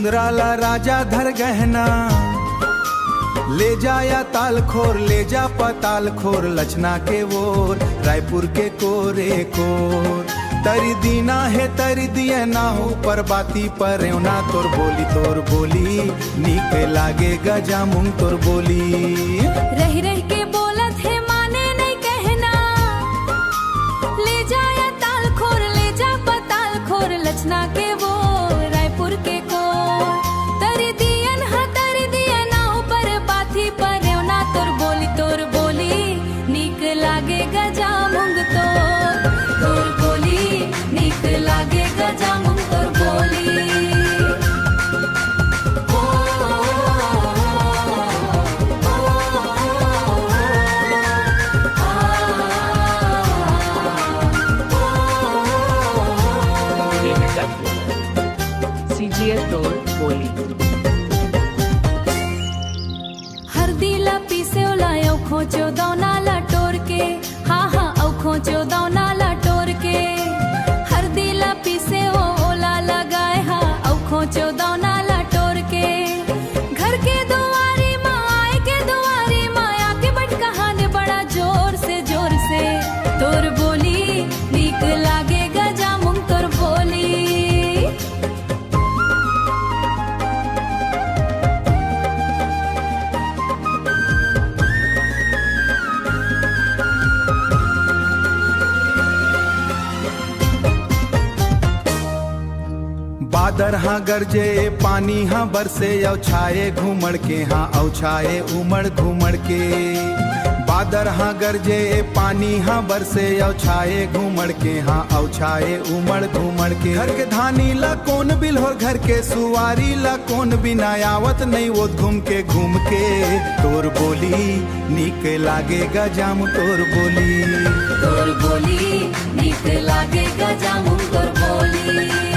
मुंद्राला राजा धर गहना, ले जाया ताल खोर, ले जा पताल खोर, लचना के वोर, रायपुर के कोरे कोर। तरी दीना है तरी दिए ना हो, पर बाती पर ना तोर बोली, नीक लागे गजा मुंग तोर बोली। रह रह के बोलत है माने नहीं कहना, ले जाया ताल खोर, ले जा पताल खोर, लचना के वो रायपुर के कोर। तरी दियन हा तरी दिया ना हो, पर बाती पर ना तोर बोली, नीक लागे गजा मुंग तोर बोली, नीक लागे गजा मुंग तोर बोली। CGS तोर बोली। हरदीला पीसे ओलायो खोचो दौना ला टोर के, हाँ हाँ औ खोचो दौना ला टोर के। हरदीला पीसे ओला लगाए, हाँ औ खोचो दौना ला टोर के। घर के दुआरी माँ आए के दुआरी माँ, आके बट कहाने बड़ा जोर से तोर बोली, नीक लागे गजा मुंग तोर बोली। बादर हाँ गरजे पानी हाँ बरसे, औ छाए घूमड़ के, हाँ औ छाए उमड़ घूमड़ के। बादर हाँ गरजे पानी हाँ बरसे, औ छाए घूमड़ के, हाँ औ छाए उमड़ घूमड़ के। घर के धानी ला कौन बिल हो, घर के सुवारी ला कौन बिना आवत नहीं वो घूम के तोर बोली, नीक लागे गजाम तोर बोली। नीक लागे गजा मुंग तोर बोली।